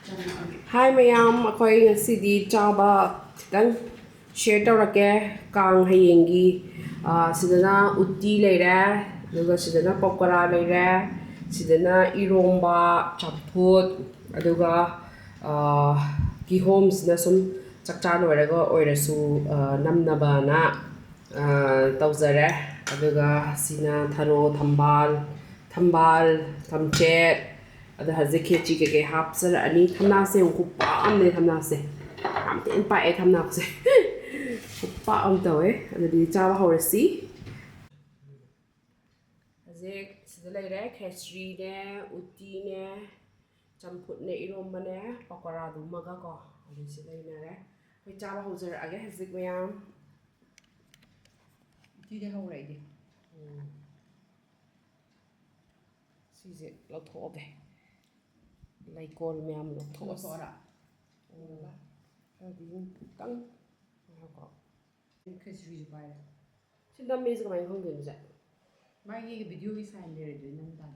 Hi mayam, akoy ngasi chaba khitang share tawrake Kang hayengi sidana utti leire aduga sidana pakora leire sidana iromba champut aduga kihom sina sum chakcha loiraga oirasu namnabana tawzare aduga sina tharo thambal thamchet ada hazik khechri ke hapsar ani thamna se ukpa amne thamna se amten pa e thamna se ukpa am tawe ada di chawa horasi hazik sida leire khechri ne utti ne champut ne iromba ne pakora du maga ko adi si leinare hoi chawa hozar age hazik mayam utti de haurai de sise lothobe laikol mayam lothos ora adi tang ko khechri ju pai sinda mezi kamai khongde ni ja magi video gi sign le de nam ta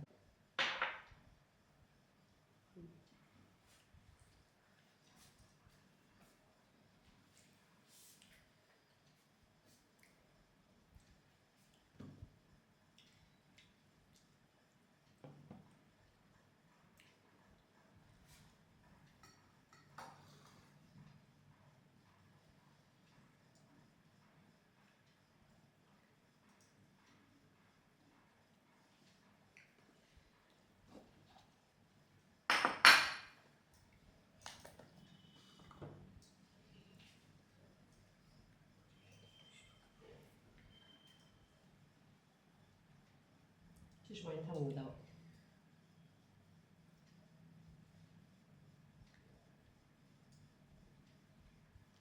Chishmai thamda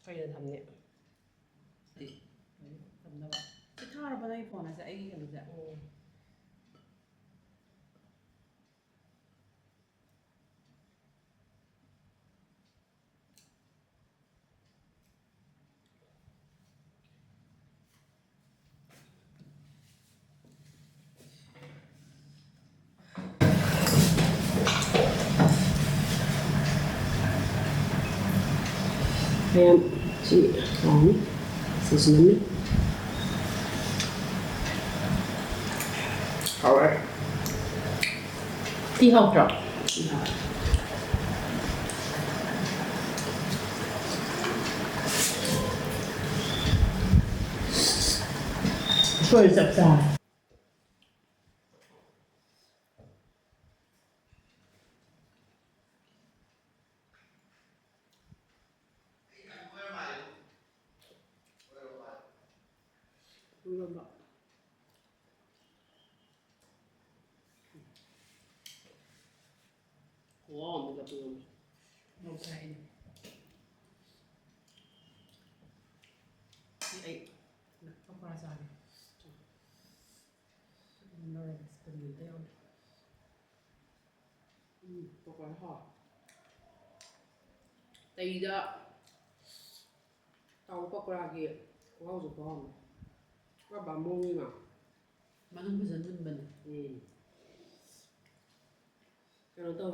kaina thamne di tamda ba chi thara ba dai phone ase ai ga lu ja mayam si ani seasonally alright ti hau tro rồi sập sài iromba wow mga iromba okay ai pakora sa ni no re spending de on pakora ha taida tau pakora ge wow zo bom wa ba mongi ma manang bizan dun ban kano to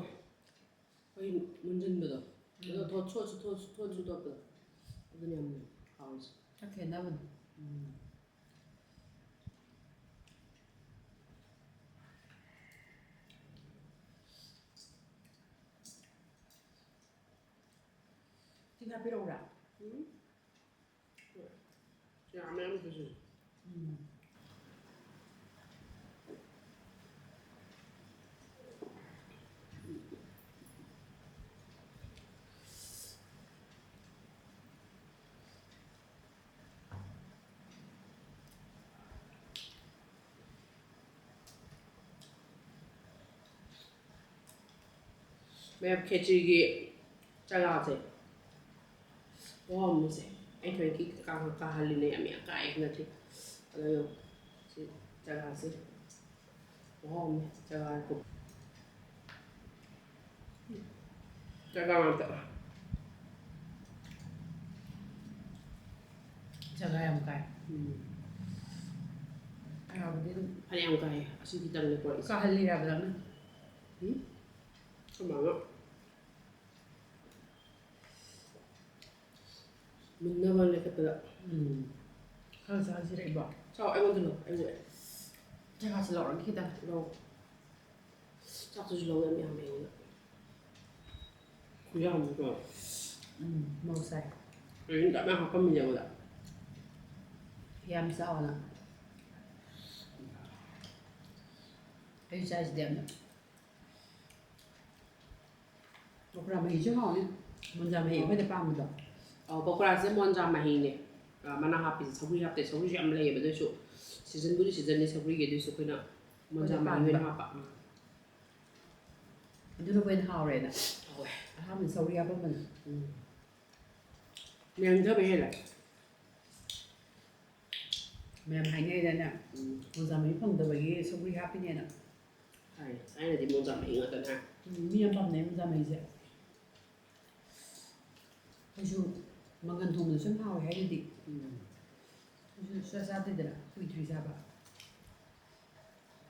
hoi munjin bado ado 더 초주 더 그 어디냐 뭐 하우스 okay na ban ti ga pero ra ya 매운 드시 매운 캐치기 짜가지 와 뭐지 anh thấy cái cả hai lần này mẹ cái là thì rồi chị chả là gì wow chả là cũng chả là làm sao jaga yang kai ah begitu anh em cái xin đi tăng lên quậy ka halli ra ba na không mà nó ꯃꯨꯟꯅꯕ ꯂꯩꯈꯠꯄꯗ ꯈꯔ ꯆꯥꯁꯤꯔ ꯏꯕꯣ ꯆꯥꯎ ꯑꯩꯉꯣꯟꯗ ꯂꯧ ꯑꯩ ꯆꯥꯛꯁꯤ ꯂꯧꯔꯒ ꯈꯤꯇꯪ ꯂꯧ ꯆꯥꯛꯇꯨꯁꯨ ꯂꯧ ꯌꯥꯝ ꯌꯥꯝꯃꯦ ꯑꯩꯉꯣꯟꯗ ꯈꯨꯌꯥꯝꯗꯨꯀꯣ ꯃꯧ ꯁꯥꯏ ꯀꯔꯤꯅ ꯇꯞꯅ ꯍꯥꯞꯄꯝꯃꯤꯅꯦ ꯑꯩꯉꯣꯟꯗ ꯌꯥꯝ ꯆꯥꯎꯅ ꯑꯩ ꯆꯥꯏꯁꯤꯗꯤ ꯌꯥꯝꯅ ꯄꯀꯣꯔꯥ ꯃꯍꯤꯁꯨ ꯍꯥꯎꯅꯤ ꯃꯣꯟꯖꯥ ꯃꯍꯤ ꯑꯩꯈꯣꯏꯗ ꯄꯥꯝꯕꯗꯣ ꯄꯀꯣꯔꯥꯁꯦ ꯃꯣꯟꯖꯥ ꯃꯍꯤꯅꯦ ꯃꯅꯥ ꯍꯥꯞꯄꯤꯁꯦ ꯁꯧꯒ꯭ꯔꯤ ꯍꯥꯞꯇꯦ ꯁꯧꯒ꯭ꯔꯤꯁꯨ ꯌꯥꯝ ꯂꯩꯌꯦꯕ ꯑꯗꯨꯏꯁꯨ ꯁꯤꯖꯟꯕꯨꯗꯤ ꯁꯤꯖꯟꯅꯤ ꯁꯧꯒ꯭ꯔꯤꯒꯤ ꯑꯗꯨꯏꯁꯨ ꯑꯩꯈꯣꯏꯅ ꯃꯣꯟꯖꯥ ꯃꯍꯤ ꯑꯣꯏꯅ ꯍꯥꯞꯄ ꯑꯗꯨꯅ ꯑꯩꯈꯣꯏꯅ ꯍꯥꯎꯔꯦꯅ ꯍꯥꯎꯋꯦ ꯑꯍꯥꯟꯕ ꯁꯧꯒ꯭ꯔꯤ ꯍꯥꯞꯄꯝꯕꯅ ꯃꯦꯟꯊꯕ ꯍꯦꯜꯂꯦ ꯃꯌꯥꯝ ꯍꯥꯏꯅꯩꯗꯅ ꯃꯣꯟꯖꯥ ꯃꯍꯤ ꯐꯪꯗꯕꯒꯤ ꯁꯧꯒ꯭ꯔꯤ ꯍꯥꯞꯄꯤꯅꯦꯅ ꯍꯥꯏ ꯑꯩꯅꯗꯤ ꯃꯣꯟꯖꯥ ꯃꯍꯤ ꯉꯥꯛꯇꯅꯦ ꯃꯤ ꯌꯥꯝ ꯄꯥꯝꯅꯩ ꯃꯣꯟꯖꯥ ꯃꯍꯤꯁꯦ ꯑꯩꯁꯨ ꯃꯪꯒꯟ ꯊꯣꯡꯕꯗ ꯁꯨꯝ ꯍꯥꯎꯋꯦ ꯍꯥꯏꯗꯨꯗꯤ ꯑꯩꯁꯨ ꯁꯨꯡꯆꯥ ꯆꯥꯗꯦꯗꯅ ꯀꯨꯏꯗ꯭ꯔꯤ ꯆꯥꯕ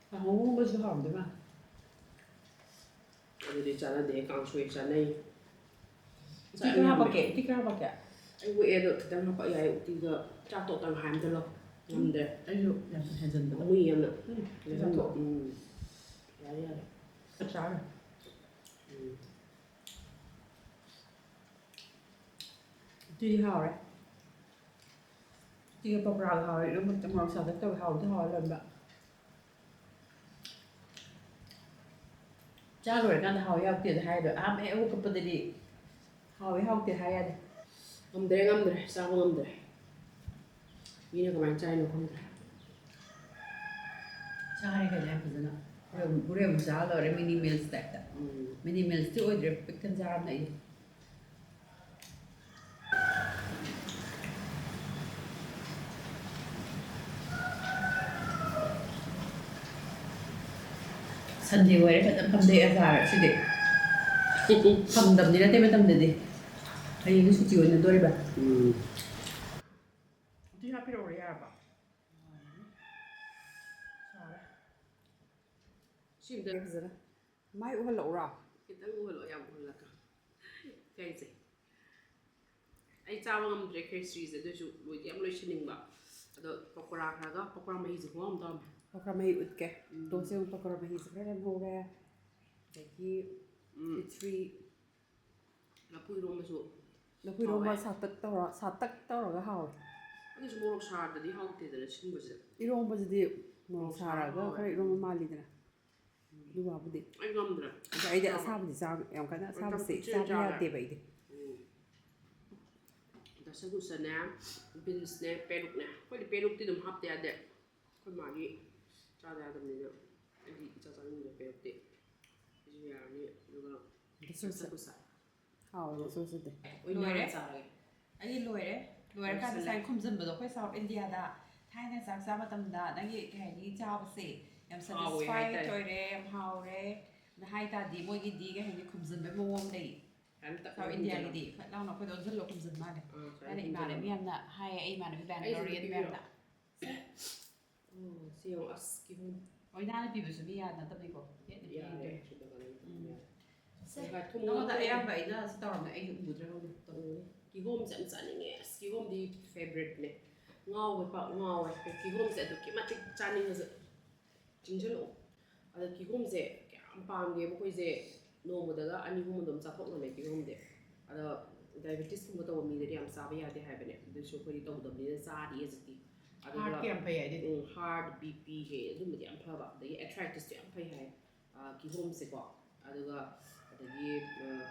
ꯀꯥꯡꯍꯧ ꯉꯧꯕꯁꯨ ꯍꯥꯎꯔꯝꯗꯣꯏ ꯃꯥꯜꯂꯦ ꯑꯗꯨꯗꯤ ꯆꯥꯟꯅꯗꯦ ꯀꯥꯡꯁꯣꯏ ꯆꯥꯅꯩ ꯎꯇꯤ ꯈꯔ ꯍꯥꯞꯄꯛꯀꯦ ꯎꯇꯤ ꯈꯔ ꯍꯥꯞꯄꯛꯀꯦ ꯑꯩ ꯋꯦꯠꯗꯣ ꯈꯤꯇꯪ ꯍꯥꯞꯄꯛ ꯌꯥꯏ ꯎꯇꯤꯒ ꯆꯥꯛꯇꯣ ꯇꯪꯈꯥꯏ ꯑꯝꯇ ꯂꯧ ꯉꯝꯗ꯭ꯔꯦ ꯑꯩꯁꯨ ꯌꯥꯝ ꯍꯦꯟꯖꯟꯕꯗꯣ ꯑꯃꯨꯏ ꯌꯥꯝꯅ ꯆꯥꯊꯣꯛꯑꯣ ꯌꯥꯔꯦ ꯌꯥꯔꯦ ꯆꯥꯔꯦ ꯎꯇꯤ ꯍꯥꯎꯔꯦ ꯎꯇꯤꯒ ꯄꯀꯣꯔꯥꯒ ꯍꯥꯎꯔꯦ ꯏꯔꯣꯟꯕ ꯈꯤꯇꯪ ꯃꯣꯔꯣꯛ ꯁꯥꯇꯛ ꯇꯧꯋꯦ ꯍꯥꯎꯗꯤ ꯍꯥꯎꯔꯦ ꯂꯣꯏꯅ ꯆꯥ ꯂꯣꯏꯔꯀꯥꯟꯗ ꯍꯥꯎꯋꯤ ꯍꯥꯎꯇꯦꯗ ꯍꯥꯏꯗꯣ ꯑꯍꯥꯟꯕ ꯍꯦꯛ ꯍꯧꯒꯠꯄꯗꯗꯤ ꯍꯥꯎꯋꯤ ꯍꯥꯎꯇꯦ ꯍꯥꯏ ꯌꯥꯗꯦ ꯉꯝꯗ꯭ꯔꯦ ꯉꯝꯗ꯭ꯔꯦ ꯆꯥꯕ ꯉꯝꯗ꯭ꯔꯦ ꯃꯤꯅ ꯀꯃꯥꯏꯅ ꯆꯥꯏꯅꯣ ꯈꯪꯗ꯭ꯔꯦ ꯆꯥꯔꯦ ꯀꯩꯅꯣ ꯌꯥꯝ ꯐꯖꯅ ꯍꯣꯔꯦꯟ ꯑꯃꯨꯛ ꯆꯥꯔ ꯂꯣꯏꯔꯦ ꯃꯤꯅꯤ ꯃꯤꯜꯁ ꯇꯥꯏꯞꯇ ꯃꯤꯅꯤ ꯃꯤꯜꯁꯇꯤ ꯑꯣꯏꯗ꯭ꯔꯦ ꯄꯤꯛ ꯊꯟ ꯆꯥꯔꯕꯅ ꯑꯩꯗꯤ ꯁꯟꯗꯦ ꯑꯣꯏꯔꯦ ꯐꯖꯅ ꯐꯝꯗꯩ ꯑꯆꯥꯔ ꯁꯤꯗꯤ ꯐꯝꯗꯕꯗꯤ ꯅꯠꯇꯦ ꯃꯇꯝꯗꯗꯤ ꯍꯌꯦꯡꯗꯤ ꯁꯨꯇꯤ ꯑꯣꯏꯅꯗꯣꯔꯤꯕ ꯎꯇꯤ ꯍꯥꯞꯄꯤꯔꯛꯑꯣ ꯌꯥꯔꯕ ꯁꯤꯝꯇ ꯐꯖꯅ ꯃꯥꯏ ꯎꯍꯜꯂꯛꯎꯔꯣ ꯈꯤꯇꯪ ꯎꯍꯜꯂꯣ ꯌꯥꯝ ꯎꯍꯜꯂꯛꯀ ꯀꯩꯁꯦ ꯑꯩ ꯆꯥꯕ ꯉꯝꯗ꯭ꯔꯦ ꯈꯦꯆ꯭ꯔꯤꯁꯦ ꯑꯗꯨꯏꯁꯨ ꯂꯣꯏꯗꯤ ꯌꯥꯝ ꯂꯣꯏꯁꯤꯟꯅꯤꯡꯕ ꯑꯗꯣ ꯄꯀꯣꯔꯥ ꯈꯔꯒ ꯄꯀꯣꯔꯥ ꯃꯍꯤꯁꯦ ꯈꯨꯍꯥꯎ ꯑꯃ ꯇꯧꯔꯝꯃꯦ ꯄꯀꯣꯔꯥ ꯃꯍꯤ ꯎꯠꯀꯦ ꯇꯣꯁꯦ ꯄꯀꯣꯔꯥ ꯃꯍꯤꯁꯦ ꯈꯔ ꯉꯧꯔꯦ ꯑꯗꯒꯤ ꯈꯦꯆ꯭ꯔꯤ ꯂꯐꯨ ꯏꯔꯣꯝꯕꯁꯨ ꯂꯐꯨ ꯏꯔꯣꯝꯕ ꯁꯥꯇꯛ ꯇꯧꯔꯒ ꯍꯥꯎꯋꯦ ꯑꯗꯨꯁꯨ ꯃꯣꯔꯣꯛ ꯁꯥꯗ꯭ꯔꯗꯤ ꯍꯥꯎꯇꯦꯗꯅ ꯁꯤꯟꯕꯁꯤꯗ ꯏꯔꯣꯝꯕꯁꯤꯗꯤ ꯃꯣꯔꯣꯛ ꯁꯥꯔꯒ ꯁꯥꯔꯒ ꯍꯥꯎꯋꯦ ꯈꯔ ꯏꯔꯣꯝꯕ ꯃꯥꯜꯂꯤꯗꯅ ꯑꯗꯨ ꯋꯥꯕꯨꯗꯤ ꯑꯩ ꯉꯝꯗ꯭ꯔꯦ ꯑꯗ ꯑꯩꯗꯤ ꯑꯁꯥꯕꯗꯤ ꯌꯥꯝ ꯀꯟꯅ ꯑꯁꯥꯕꯁꯦ ꯆꯥꯕ ꯌꯥꯗꯦꯕ ꯑꯩꯗꯤ ꯗꯁꯀꯨꯁꯅꯦ ꯕꯤꯟꯁꯅꯦ ꯄꯦꯔꯨꯛꯅꯦ ꯑꯩꯈꯣꯏꯗꯤ ꯄꯦꯔꯨꯛꯇꯤ ꯑꯗꯨꯝ ꯍꯥꯞꯇ ꯌꯥꯗꯦ ꯑꯩꯈꯣꯏ ꯃꯥꯒꯤ ꯆꯥꯗ ꯌꯥꯗꯕꯅꯤꯅ ꯑꯩꯗꯤ ꯏꯆꯥ ꯆꯥꯅꯤꯡꯗꯦ ꯄꯦꯔꯨꯛꯇꯤ ꯑꯩꯁꯨ ꯌꯥꯔꯅꯤ ꯑꯗꯨꯒ ꯗꯁꯀꯨꯁ ꯍꯥꯎꯋꯦ ꯗꯁꯀꯨꯁꯗꯤ ꯂꯣꯏꯔꯦ ꯆꯥꯔꯒꯦ ꯑꯩꯗꯤ ꯂꯣꯏꯔꯀꯥꯟꯗ ꯁꯨꯃꯥꯏꯅ ꯈꯨꯝꯖꯤꯟꯕꯗꯣ ꯑꯩꯈꯣꯏ ꯁꯥꯎꯠ ꯏꯟꯗꯤꯌꯥꯗ ꯊꯥꯏꯅ ꯆꯥꯛ ꯆꯥꯕ ꯃꯇꯝꯗ ꯅꯪꯒꯤ ꯀꯩ ꯍꯥꯏꯅꯤ ꯆꯥꯕꯁꯦ ꯌꯥꯝ ꯁꯦꯇꯤꯁꯐꯥꯏꯠ ꯑꯣꯏꯔꯦ ꯌꯥꯝ ꯍꯥꯎꯔꯦ ꯍꯥꯏ ꯇꯥꯔꯗꯤ ꯃꯣꯏꯒꯤꯗꯤ ꯀꯩ ꯍꯥꯏꯅꯤ ꯈꯨꯝꯖꯤꯟꯕꯩ ꯃꯑꯣꯡ ꯂꯩ ꯁꯥꯎꯠ ꯏꯟꯗꯤꯌꯥꯒꯤꯗꯤ ꯐꯠ ꯂꯥꯎꯅ ꯑꯩꯈꯣꯏꯗ ꯑꯣꯟꯁꯤꯜꯂꯣ ꯈꯨꯝꯖꯤꯟ ꯃꯥꯜꯂꯦ ꯑꯩꯅ ꯏꯃꯥꯟꯅꯕꯤ ꯌꯥꯝꯅ ꯍꯥꯏꯌꯦ ꯑꯩ ꯏꯃꯥꯟꯅꯕꯤ ꯕꯦꯡꯒꯂꯣꯔꯤꯌꯟ ꯃꯌꯥꯝꯅ ꯁꯤ ꯌꯦꯡꯉꯣ ꯑꯁ ꯀꯤꯍꯣꯝ ꯑꯣꯏꯅꯥꯅ ꯄꯤꯕꯁꯨ ꯃꯤ ꯌꯥꯅꯗꯕꯅꯤꯀꯣ ꯌꯦꯠꯅ ꯌꯥꯔꯦ ꯄꯤꯗꯣꯏꯅꯤ ꯅꯉꯣꯟꯗ ꯑꯌꯥꯝꯕ ꯑꯩꯅ ꯇꯧꯔꯝꯃꯦ ꯑꯩ ꯎꯗ꯭ꯔꯦ ꯈꯪꯗꯦ ꯀꯤꯍꯣꯝꯁꯦ ꯌꯥꯝ ꯆꯥꯅꯤꯡꯉꯦ ꯑꯁ ꯀꯤꯍꯣꯝꯗꯤ ꯐꯦꯚꯔꯦꯠꯅꯦ ꯉꯥꯎꯋꯦ ꯄꯥꯛ ꯉꯥꯎꯋꯦ ꯀꯤꯍꯣꯝꯁꯦ ꯑꯗꯨꯛꯀꯤ ꯃꯇꯤꯛ ꯆꯥꯅꯤꯡꯉꯁꯨ ꯆꯤꯡꯁꯤꯜꯂꯛꯑꯣ ꯑꯗ ꯀꯤꯍꯣꯝꯁꯦ ꯀꯌꯥꯝ ꯄꯥꯝꯒꯦꯕ ꯑꯩꯈꯣꯏꯁꯦ ꯅꯣꯡꯃꯗꯒ 2-3 ꯑꯗꯨꯝ ꯆꯥꯊꯣꯛꯉꯝꯃꯦ ꯀꯤꯍꯣꯝꯁꯦ ꯑꯗꯣ ꯗꯥꯏꯕꯦꯇꯤꯁꯀꯨꯝꯕ ꯇꯧꯕ ꯃꯤꯗꯗꯤ ꯌꯥꯝ ꯆꯥꯕ ꯌꯥꯗꯦ ꯍꯥꯏꯕꯅꯦ ꯑꯗꯨꯁꯨ ꯑꯩꯈꯣꯏꯗꯤ ꯇꯧꯗꯕꯅꯤꯅ ꯆꯥꯔꯤ ꯍꯧꯖꯤꯛꯇꯤ ꯑꯗꯨꯒ ꯌꯥꯝ ꯐꯩ ꯍꯥꯏꯗꯤ ꯍꯥꯔꯠ ꯕꯤ ꯄꯤ ꯑꯗꯨꯝꯕꯗꯤ ꯌꯥꯝ ꯐꯕ ꯑꯗꯒꯤ ꯑꯦꯊ꯭ꯔꯥꯏꯇꯤꯁꯇꯨ ꯌꯥꯝ ꯐꯩ ꯍꯥꯏ ꯀꯤꯍꯣꯝꯁꯦꯀꯣ ꯑꯗꯨꯒ ꯑꯗꯒꯤ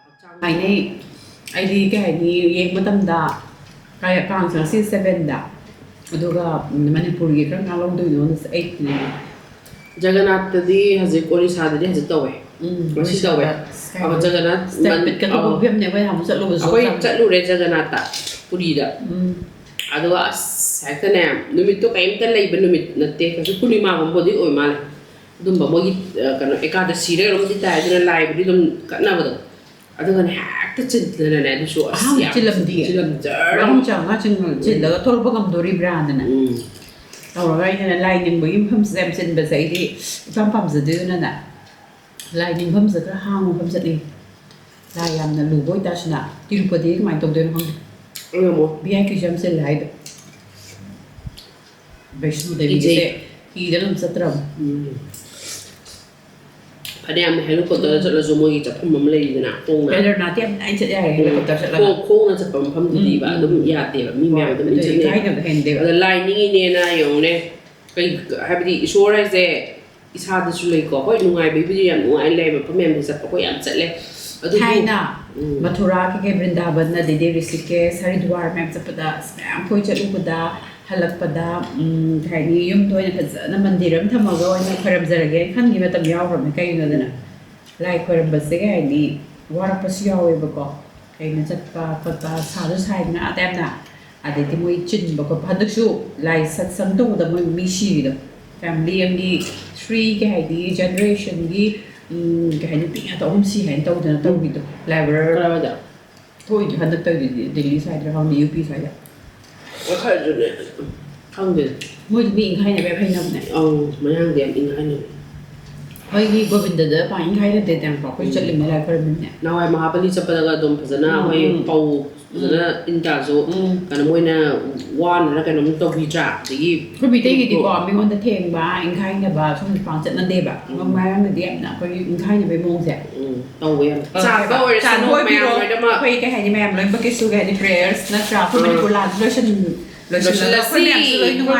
ꯍꯛꯆꯥꯡ ꯍꯥꯏꯅꯩ ꯑꯩꯗꯤ ꯀꯩ ꯍꯥꯏꯅꯤ ꯌꯦꯡꯕ ꯃꯇꯝꯗ ꯀꯥꯡꯁꯦ ꯉꯁꯤ 7ꯗ ꯑꯗꯨꯒ ꯃꯅꯤꯄꯨꯔꯒꯤ ꯀꯔꯝ ꯀꯥꯟ ꯂꯧꯗꯣꯏꯅꯣ 8ꯅꯦ ꯖꯒꯅꯥꯊꯇꯗꯤ ꯍꯧꯖꯤꯛ ꯑꯣꯔꯤꯁꯥꯗꯗꯤ ꯍꯧꯖꯤꯛ ꯇꯧꯋꯦ ꯉꯁꯤ ꯇꯧꯋꯦ ꯖꯒꯅꯥꯊ ꯑꯩꯈꯣꯏ ꯆꯠꯂꯨꯕꯁꯨ ꯑꯩꯈꯣꯏ ꯆꯠꯂꯨꯔꯦ ꯖꯒꯅꯥꯊꯇ ꯄꯨꯔꯤꯗ ꯑꯗꯨꯒ ꯑꯁ ꯍꯦꯛꯇꯅꯦ ꯅꯨꯃꯤꯠꯇꯣ ꯀꯔꯤꯝꯇ ꯂꯩꯕ ꯅꯨꯃꯤꯠ ꯅꯠꯇꯦ ꯀꯩꯁꯨ ꯄꯨꯔꯅꯤꯃꯥꯒꯨꯝꯕꯗꯤ ꯑꯣꯏ ꯃꯥꯜꯂꯦ ꯑꯗꯨꯝꯕ ꯃꯣꯏꯒꯤ ꯀꯩꯅꯣ ꯑꯦꯀꯥꯗꯁꯤꯔ ꯀꯩꯅꯣꯝꯗꯤ ꯇꯥꯏ ꯑꯗꯨꯅ ꯂꯥꯏꯕꯨꯗꯤ ꯑꯗꯨꯝ ꯀꯠꯅꯕꯗꯣ ꯑꯗꯨꯒꯅꯦ ꯍꯦꯛꯇ ꯆꯤꯟꯗꯅꯅꯦ ꯑꯗꯨꯁꯨ ꯑꯁ ꯌꯥꯝ ꯆꯤꯜꯂꯝꯖꯔ ꯆꯤꯜꯂꯒ ꯊꯣꯛꯂꯛꯄ ꯉꯝꯗꯣꯔꯤꯕ꯭ꯔꯥꯅꯅꯦ ꯇꯧꯔꯒ ꯑꯩꯅ ꯂꯥꯏ ꯅꯤꯡꯕꯒꯤ ꯃꯐꯝꯁꯦ ꯌꯥꯝ ꯆꯤꯟꯕꯁꯦ ꯑꯩꯗꯤ ꯏꯄꯥꯝ ꯄꯥꯝꯖꯗꯦꯗꯅꯅꯦ ꯂꯥꯏ ꯅꯤꯡꯐꯝꯁꯦ ꯈꯔ ꯍꯥꯡꯕ ꯃꯐꯝ ꯆꯠꯅꯤꯡꯉꯤ ꯂꯥꯏ ꯌꯥꯝꯅ ꯂꯨꯕ ꯑꯣꯏꯇꯥꯔꯁꯨꯅ ꯇꯤꯔꯨꯄꯇꯤ ꯀꯃꯥꯏꯅ ꯇꯧꯗꯣꯏꯅꯣ ꯈꯪꯗꯦ BIQ jam se lai Vaishnu Devi se he dalam satram Ada yang helikopter cakap semua kita pun memulai dengan kong Better nanti anh sẽ ra helicopter sẽ là kong na cakap pun di ba, tu ya dia mi mẹ tu mi cái cakap. nào hình đều Ada lain ni ni na yang ne, kai habis suara saya isa ada sulai ko, kau nungai baby yang nungai le, pun memang bisa kau yang cakap le. Thai na Mathura ke Vrindavan na Dede Rishikesh Haridwar mem chapada spam khoi chalu pada halak pada thai ni yum toy na phajana mandiram thamaga oina kharam zarage khan gi matam yaw ram kai no dana lai kharam base ga ni warak pas yaw e bako kai na chatpa pata sadu sai na atem na ade ti moi chin bako phadak su lai sat sam to da moi mi shi do family am di 3 ga di generation di cái này bị tao không xí hành tao thì tao bị tao level Kenapa tak? thôi thì hắn tao thì Delhi side rồi không UP side rồi Tôi thấy rồi không được. mỗi bị hay này bé hay nằm này Mấy hàng điểm in hay này. hơi gì có vấn đề đó phải hay là để đang có cái chất lượng này phải mình nè Now ay mahapali sa palaga dom pasana ay pau pasana intazo kana mo na one na kana mo to bija di คุณพี่เต้กี่ดีกว่ามีคนจะเทงบ้าอิงไข่เนี่ยบ้าช่วงฟังจัดนั่นเด็บอ่ะมาแม่เนี่ยเดียบนะก็อิงไข่เนี่ยไปมงเสีย to wen sa ba or จา sa น no ห้วย me พี่โร ay dama คุยกันให้แม่เลยเมื่อกี้สู้กันใน prayers นะจ๊ะคุณเป็นกุหลาบเลยฉันเลยฉันเลยคนเนี่ยเลยหน่วย